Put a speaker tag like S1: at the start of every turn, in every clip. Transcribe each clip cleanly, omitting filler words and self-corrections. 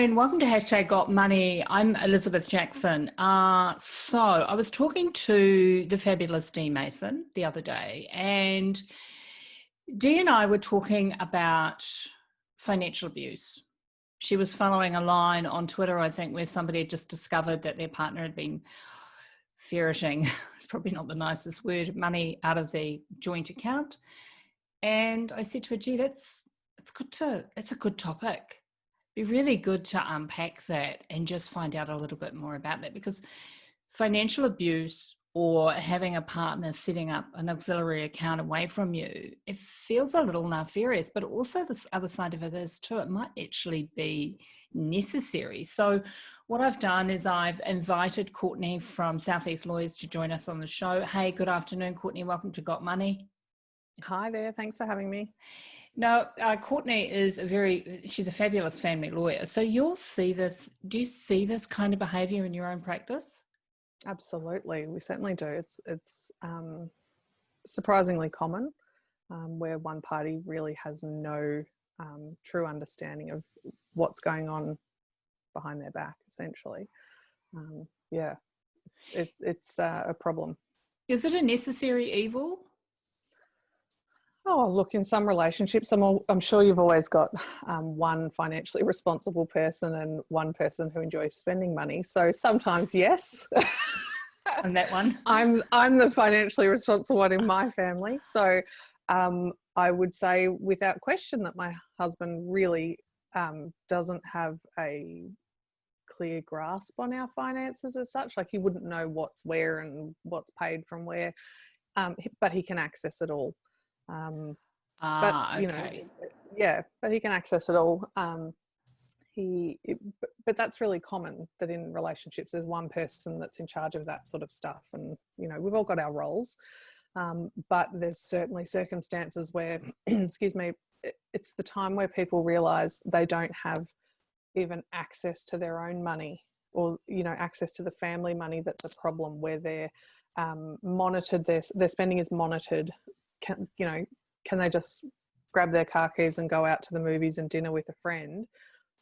S1: afternoon. Welcome to Hashtag Got Money. I'm Elizabeth Jackson. So I was talking to the fabulous Dee Mason the other day, and Dee and I were talking about financial abuse. She was following a line on Twitter, I think, where somebody had just discovered that their partner had been ferreting, it's probably not the nicest word, money out of the joint account. And I said to her, gee, it's a good topic. Be really good to unpack that and just find out a little bit more about that, because financial abuse or having a partner setting up an auxiliary account away from you, it feels a little nefarious, but also this other side of it is too, it might actually be necessary. So what I've done is I've invited Courtney from Southeast Lawyers to join us on the show. Hey, good afternoon, Courtney. Welcome to Got Money.
S2: Hi there. Thanks for having me.
S1: Now, Courtney is she's a fabulous family lawyer. So do you see this kind of behaviour in your own practice?
S2: Absolutely. We certainly do. It's surprisingly common where one party really has no true understanding of what's going on behind their back, essentially. It's a problem.
S1: Is it a necessary evil?
S2: Oh, look, in some relationships, I'm sure you've always got one financially responsible person and one person who enjoys spending money. So sometimes, yes.
S1: And that one?
S2: I'm the financially responsible one in my family. So I would say without question that my husband really doesn't have a clear grasp on our finances as such. Like, he wouldn't know what's where and what's paid from where, but he can access it all. But he can access it all. But that's really common, that in relationships there's one person that's in charge of that sort of stuff, and we've all got our roles, but there's certainly circumstances where excuse me, it's the time where people realize they don't have even access to their own money, or access to the family money. That's a problem, where they're monitored, their spending is monitored. Can they just grab their car keys and go out to the movies and dinner with a friend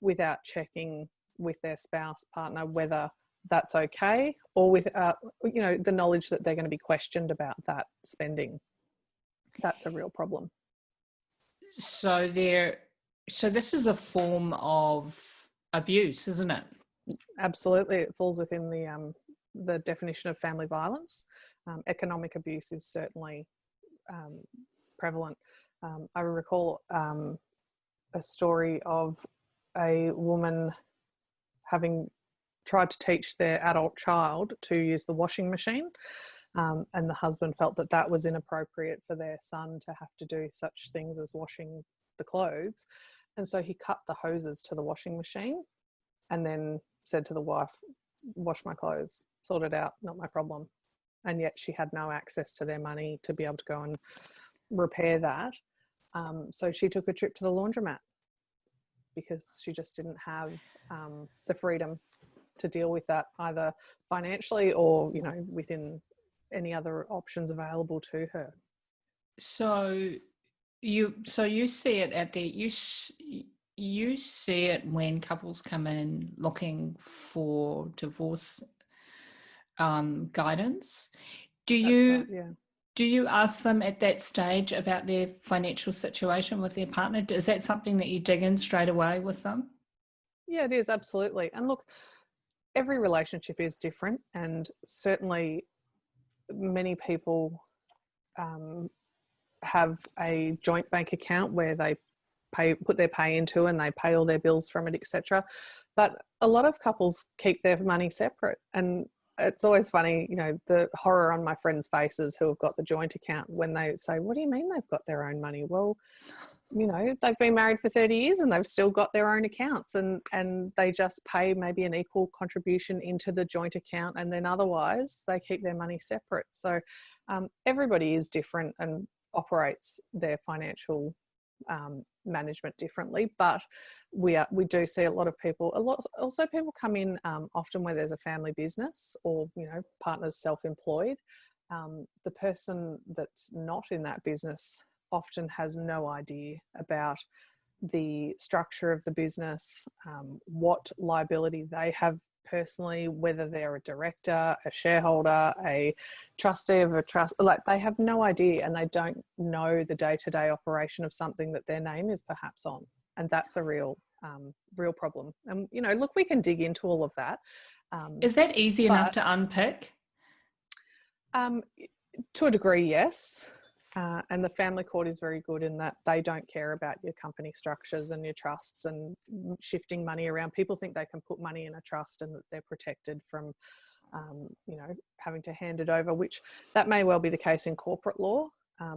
S2: without checking with their spouse, partner, whether that's okay, or with the knowledge that they're going to be questioned about that spending? That's a real problem.
S1: So this is a form of abuse, isn't it?
S2: Absolutely. It falls within the definition of family violence. Economic abuse is certainly prevalent. I recall a story of a woman having tried to teach their adult child to use the washing machine, and the husband felt that was inappropriate for their son to have to do such things as washing the clothes, and so he cut the hoses to the washing machine and then said to the wife, "Wash my clothes, sort it out, not my problem." And yet she had no access to their money to be able to go and repair that. So she took a trip to the laundromat because she just didn't have the freedom to deal with that, either financially or, within any other options available to her.
S1: So you see it you see it when couples come in looking for divorce guidance. Do you ask them at that stage about their financial situation with their partner? Is that something that you dig in straight away with them?
S2: Yeah, it is, absolutely. And look, every relationship is different, and certainly many people have a joint bank account where they put their pay into and they pay all their bills from it, etc. But a lot of couples keep their money separate, and it's always funny, the horror on my friends' faces who have got the joint account when they say, "What do you mean they've got their own money?" Well, they've been married for 30 years and they've still got their own accounts, and they just pay maybe an equal contribution into the joint account, and then otherwise they keep their money separate. So everybody is different and operates their financial management differently, but we do see a lot of people. Also people come in often where there's a family business, or partners self-employed. The person that's not in that business often has no idea about the structure of the business, what liability they have personally, whether they're a director, a shareholder, a trustee of a trust, like they have no idea, and they don't know the day-to-day operation of something that their name is perhaps on. And that's a real problem. And, you know, look, we can dig into all of that.
S1: Is that easy enough to unpick?
S2: To a degree, yes. And the family court is very good in that they don't care about your company structures and your trusts and shifting money around. People think they can put money in a trust and that they're protected from, you know, having to hand it over, which that may well be the case in corporate law.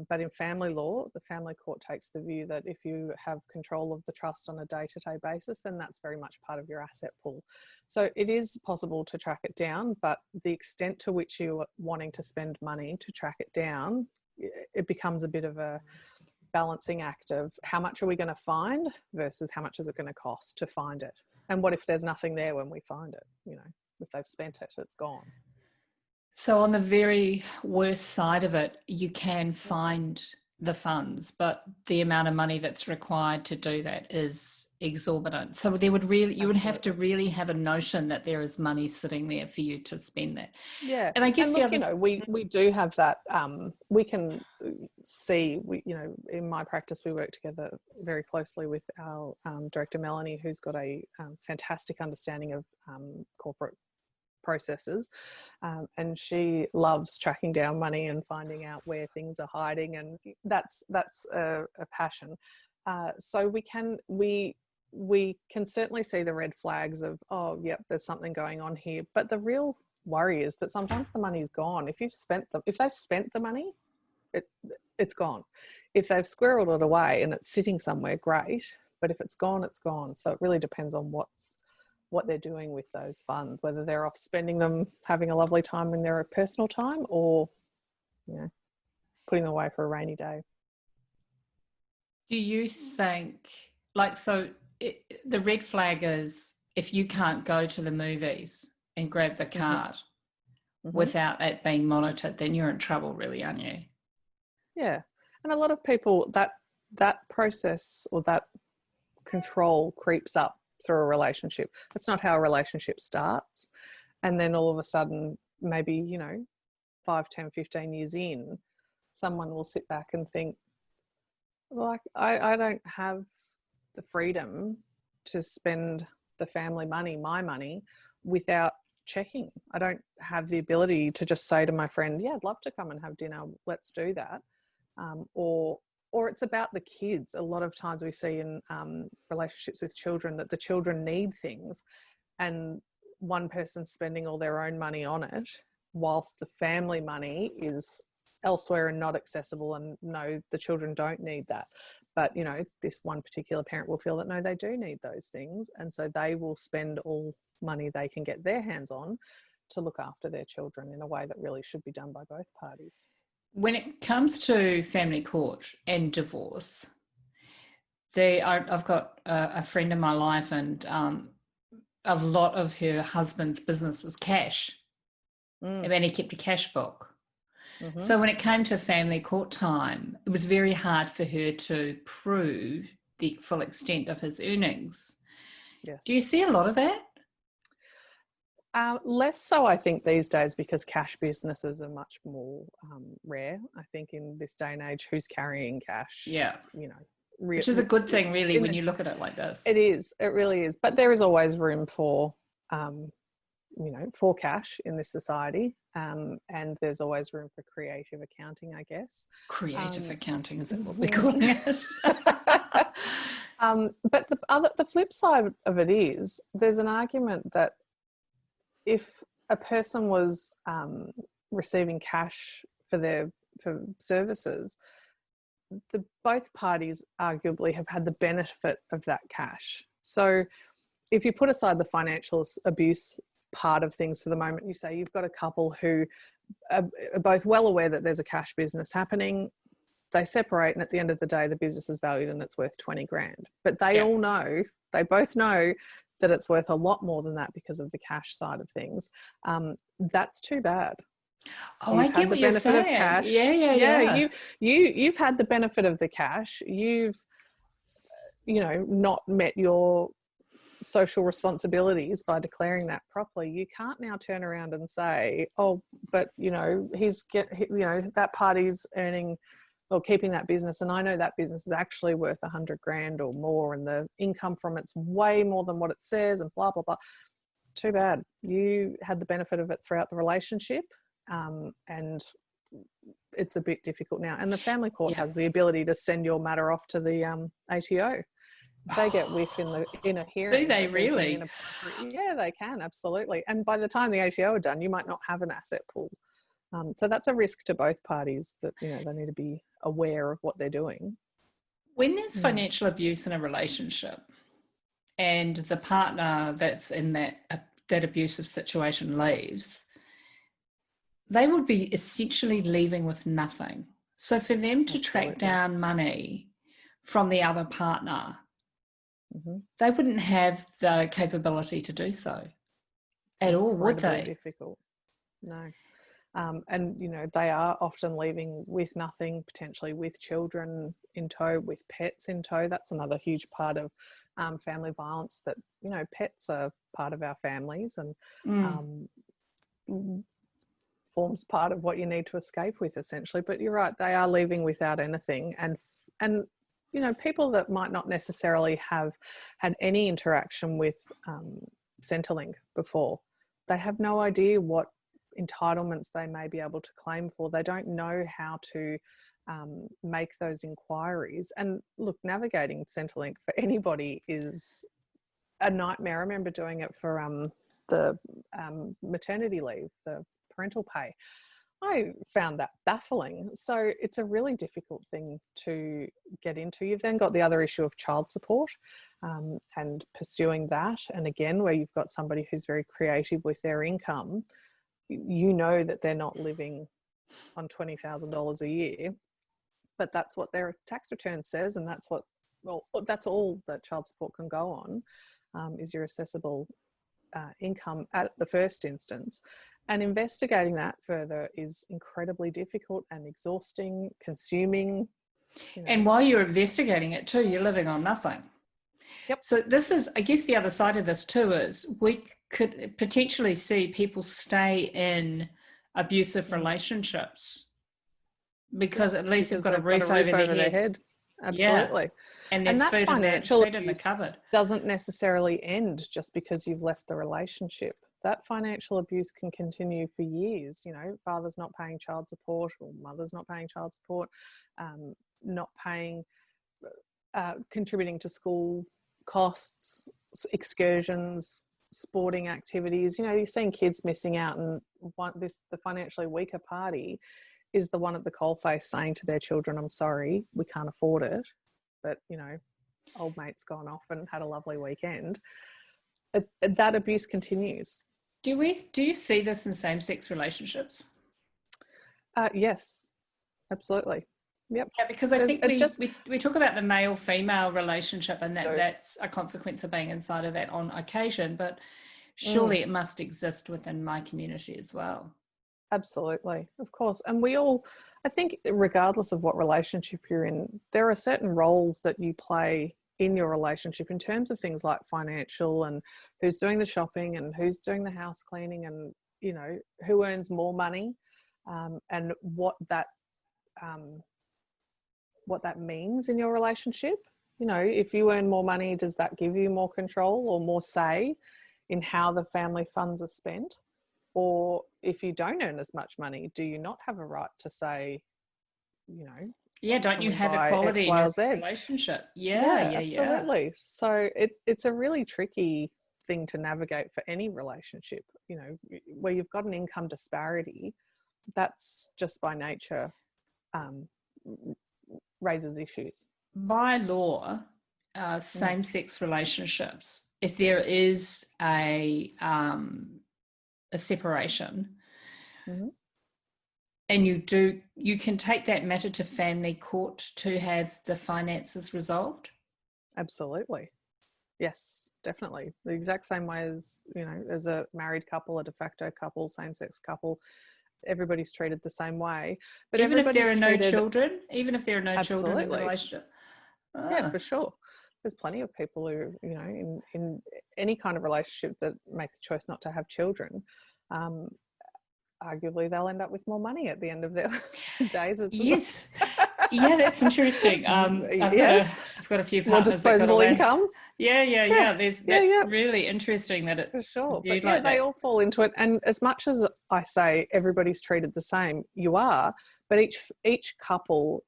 S2: But in family law, the family court takes the view that if you have control of the trust on a day-to-day basis, then that's very much part of your asset pool. So it is possible to track it down, but the extent to which you're wanting to spend money to track it down, it becomes a bit of a balancing act of how much are we going to find versus how much is it going to cost to find it. And what if there's nothing there when we find it? You know, if they've spent it, it's gone.
S1: So on the very worst side of it, you can find the funds, but the amount of money that's required to do that is exorbitant. So there would really, you would have to really have a notion that there is money sitting there for you to spend that.
S2: Yeah.
S1: And I guess
S2: and look, you know, we do have that. We can see, you know, in my practice, we work together very closely with our director, Melanie, who's got a fantastic understanding of corporate processes, and she loves tracking down money and finding out where things are hiding, and that's a passion. So we can certainly see the red flags of, oh yep, there's something going on here, but the real worry is that sometimes the money's gone. If they've spent the money, it's gone. If they've squirreled it away and it's sitting somewhere, great, but if it's gone, it's gone. So it really depends on what they're doing with those funds, whether they're off spending them, having a lovely time in their personal time, or, you know, putting them away for a rainy day.
S1: Do you think, like, so the red flag is if you can't go to the movies and grab the card without it being monitored, then you're in trouble, really, aren't you?
S2: Yeah. And a lot of people, that process or that control creeps up through a relationship. That's not how a relationship starts. And then all of a sudden, maybe, you know, 5, 10, 15 years in, someone will sit back and think, well, I don't have the freedom to spend the family money, my money, without checking. I don't have the ability to just say to my friend, yeah, I'd love to come and have dinner, let's do that. Or it's about the kids. A lot of times we see in relationships with children that the children need things, and one person's spending all their own money on it whilst the family money is elsewhere and not accessible, and no, the children don't need that. But, you know, this one particular parent will feel that no, they do need those things, and so they will spend all money they can get their hands on to look after their children in a way that really should be done by both parties. When
S1: it comes to family court and divorce, I've got a friend in my life, and a lot of her husband's business was cash. And he kept a cash book. So when it came to family court time, it was very hard for her to prove the full extent of his earnings. Yes. Do you see a lot of that?
S2: Less so, I think, these days, because cash businesses are much more rare. I think in this day and age, who's carrying cash?
S1: Yeah.
S2: You know,
S1: which is a good thing, really, when you look at it like this.
S2: It is. It really is. But there is always room for, you know, for cash in this society. And there's always room for creative accounting, I guess.
S1: Creative accounting, is that what we're calling it?
S2: But the flip side of it is, there's an argument that if a person was receiving cash for services, both parties arguably have had the benefit of that cash. So if you put aside the financial abuse part of things for the moment, you say you've got a couple who are both well aware that there's a cash business happening. They separate, and at the end of the day, the business is valued and it's worth 20 grand. But they both know that it's worth a lot more than that because of the cash side of things. That's too bad.
S1: Oh, I get what you're saying.
S2: Yeah. You've had the benefit of the cash. You've not met your social responsibilities by declaring that properly, you can't now turn around and say, oh, but that party's earning or keeping that business, and I know that business is actually worth 100 grand or more, and the income from it's way more than what it says, and blah blah blah. Too bad. You had the benefit of it throughout the relationship, and it's a bit difficult now. And the family court has the ability to send your matter off to the ATO. They get whiff in a hearing.
S1: Do they really?
S2: Yeah, they can, absolutely. And by the time the ATO are done, you might not have an asset pool. So that's a risk to both parties that, they need to be aware of what they're doing.
S1: When there's financial abuse in a relationship and the partner that's in that abusive situation leaves, they would be essentially leaving with nothing. So for them to track down money from the other partner, they wouldn't have the capability to do so at all, would they?
S2: Difficult. No. And, they are often leaving with nothing, potentially with children in tow, with pets in tow. That's another huge part of family violence, that, pets are part of our families and forms part of what you need to escape with, essentially. But you're right, they are leaving without anything. And people that might not necessarily have had any interaction with Centrelink before, they have no idea what entitlements they may be able to claim for. They don't know how to make those inquiries. And look, navigating Centrelink for anybody is a nightmare. I remember doing it for the maternity leave, the parental pay. I found that baffling. So it's a really difficult thing to get into. You've then got the other issue of child support and pursuing that. And again, where you've got somebody who's very creative with their income, that they're not living on $20,000 a year, but that's what their tax return says, and that's all that child support can go on, is your assessable income at the first instance. And investigating that further is incredibly difficult and exhausting, consuming.
S1: And while you're investigating it too, you're living on nothing.
S2: Yep.
S1: So this is, I guess the other side of this too is we could potentially see people stay in abusive relationships because at least they've got a roof over their head.
S2: Absolutely.
S1: Yeah. And there's food in the cupboard.
S2: Doesn't necessarily end just because you've left the relationship. That financial abuse can continue for years. Father's not paying child support, or mother's not paying child support, not paying, contributing to school costs, excursions, sporting activities. You're seeing kids missing out, and the financially weaker party is the one at the coalface saying to their children, I'm sorry, we can't afford it, but old mate's gone off and had a lovely weekend. That abuse continues.
S1: Do you see this in same-sex relationships?
S2: Yes, absolutely. Yep.
S1: Yeah, because I think we talk about the male-female relationship, and that's a consequence of being inside of that on occasion, but surely it must exist within my community as well.
S2: Absolutely, of course. And I think regardless of what relationship you're in, there are certain roles that you play in your relationship in terms of things like financial, and who's doing the shopping and who's doing the house cleaning, and who earns more money, and what that means in your relationship. If you earn more money, does that give you more control or more say in how the family funds are spent? Or if you don't earn as much money, do you not have a right to say,
S1: don't you have equality in your relationship? Yeah,
S2: absolutely. So it's a really tricky thing to navigate for any relationship, where you've got an income disparity. That's just by nature raises issues.
S1: By law, same-sex relationships, if there is a separation, and you can take that matter to family court to have the finances resolved?
S2: Absolutely. Yes, definitely. The exact same way as, as a married couple, a de facto couple, same-sex couple, everybody's treated the same way. But
S1: even if there are no children in the relationship?
S2: Yeah, for sure. there's plenty of people who, you know, in any kind of relationship that make the choice not to have children, arguably they'll end up with more money at the end of their days.
S1: Yes. Yeah, that's interesting. I've got a few
S2: more
S1: partners
S2: disposable
S1: that
S2: income.
S1: Yeah. That's really interesting that
S2: For
S1: it's
S2: sure. But
S1: viewed
S2: yeah,
S1: like
S2: they
S1: that.
S2: all fall into it. And as much as I say everybody's treated the same, you are, but each couple,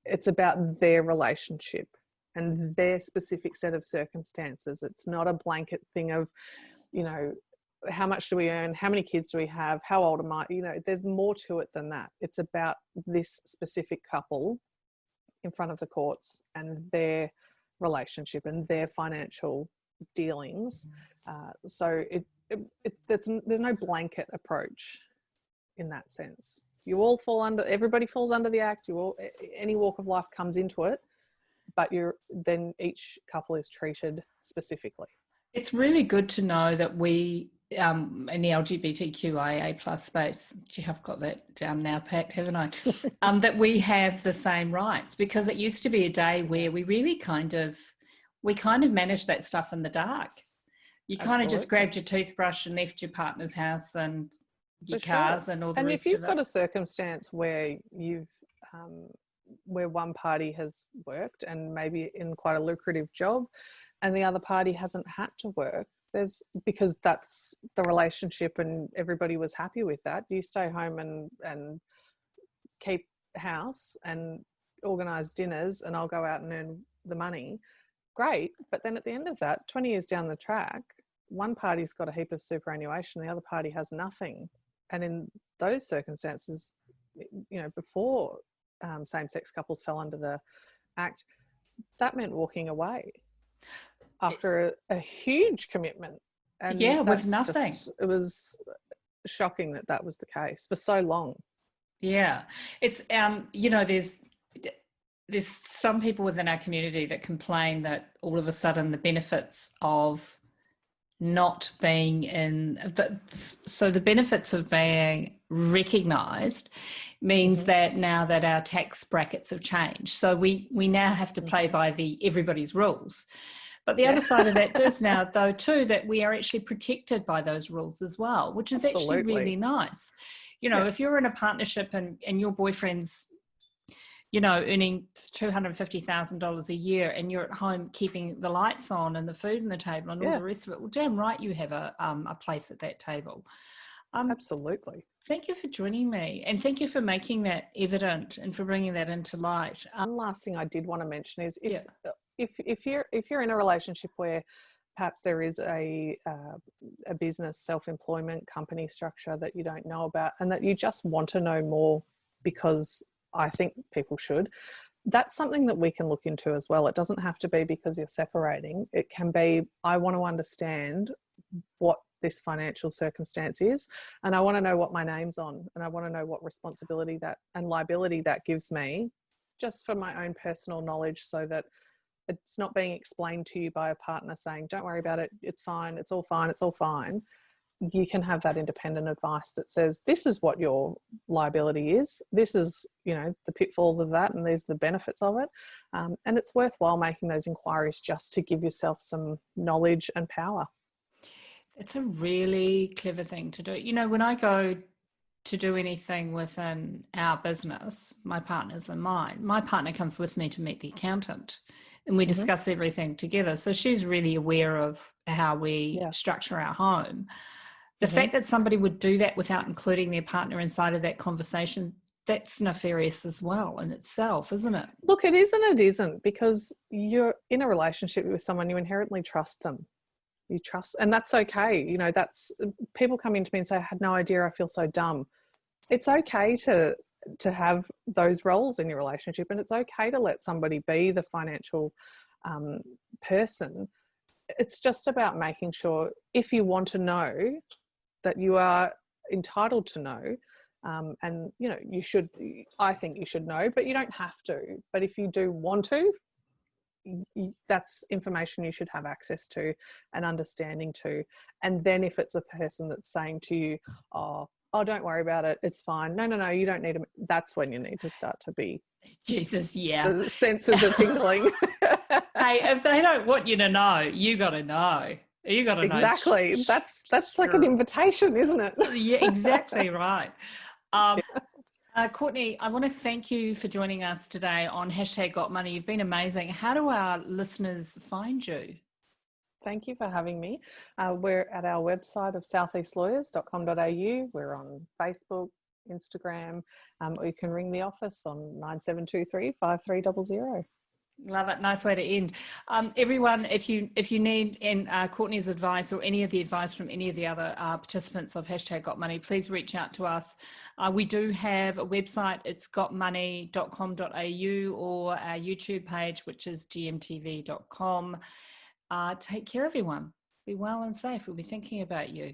S2: it's about their relationship and their specific set of circumstances. It's not a blanket thing of, you know, how much do we earn? How many kids do we have? How old am I? You know, there's more to it than that. It's about this specific couple in front of the courts and their relationship and their financial dealings. So there's no blanket approach in that sense. You all fall under, everybody falls under the act. Any walk of life comes into it, but then each couple is treated specifically.
S1: It's really good to know that we, in the LGBTQIA plus space, gee, I've got that down now, Pat, haven't I? That we have the same rights, because it used to be a day where we really kind of managed that stuff in the dark. You kind of just grabbed your toothbrush and left your partner's house and your cars and all the rest of it.
S2: And if you've got a circumstance where where one party has worked and maybe in quite a lucrative job and the other party hasn't had to work, because that's the relationship and everybody was happy with that, you stay home and keep house and organise dinners and I'll go out and earn the money. Great. But then at the end of that, 20 years down the track, one party's got a heap of superannuation, the other party has nothing. And in those circumstances, you know, before same-sex couples fell under the Act, that meant walking away after a huge commitment. And
S1: with nothing.
S2: It was shocking that was the case for so long.
S1: Yeah. It's, you know, there's some people within our community that complain that all of a sudden the benefits of not being so the benefits of being recognised means that now that our tax brackets have changed, so we now have to play by everybody's rules. But the other side of that is now, though, too, that we are actually protected by those rules as well, which is actually really nice. You know, if you're in a partnership and your boyfriend's, you know, earning $250,000 a year and you're at home keeping the lights on and the food on the table and all the rest of it, well, damn right you have a place at that table.
S2: Absolutely.
S1: Thank you for joining me, and thank you for making that evident and for bringing that into light.
S2: One last thing I did want to mention is if you're in a relationship where perhaps there is a business self-employment company structure that you don't know about and that you just want to know more, because I think people should, that's something that we can look into as well. It doesn't have to be because you're separating. It can be, I want to understand what this financial circumstance is, and I want to know what my name's on, and I want to know what responsibility and liability that gives me, just for my own personal knowledge, so that it's not being explained to you by a partner saying, don't worry about it, it's fine, it's all fine, it's all fine. You can have that independent advice that says, this is what your liability is, this is, you know, the pitfalls of that, and these are the benefits of it. And it's worthwhile making those inquiries just to give yourself some knowledge and power.
S1: It's a really clever thing to do. You know, when I go to do anything within our business, my partners and mine, my partner comes with me to meet the accountant and we discuss everything together. So she's really aware of how we structure our home. The fact that somebody would do that without including their partner inside of that conversation, that's nefarious as well in itself, isn't it?
S2: Look, it is and it isn't, because you're in a relationship with someone, you inherently trust them. You trust, and that's okay. You know, that's, people come into me and say, I had no idea, I feel so dumb. It's okay to have those roles in your relationship, and it's okay to let somebody be the financial person. It's just about making sure, if you want to know, that you are entitled to know, and you know, I think you should know, but you don't have to. But if you do want to, that's information you should have access to and understanding to. And then if it's a person that's saying to you, oh, don't worry about it, it's fine, no, you don't need to, that's when you need to start to be,
S1: Jesus, yeah,
S2: the senses are tingling.
S1: Hey, if they don't want you to know, you got to know. You got to know.
S2: Exactly. That's like an invitation, isn't it?
S1: Yeah, exactly right. Um,
S2: Yeah.
S1: Courtney, I want to thank you for joining us today on hashtag Got Money. You've been amazing. How do our listeners find you?
S2: Thank you for having me. We're at our website of southeastlawyers.com.au. We're on Facebook, Instagram, or you can ring the office on 9723 5300.
S1: Love it. Nice way to end. Everyone, if you need Courtney's advice or any of the advice from any of the other participants of hashtag Got Money, please reach out to us. We do have a website. It's gotmoney.com.au or our YouTube page, which is gmtv.com. Take care, everyone. Be well and safe. We'll be thinking about you.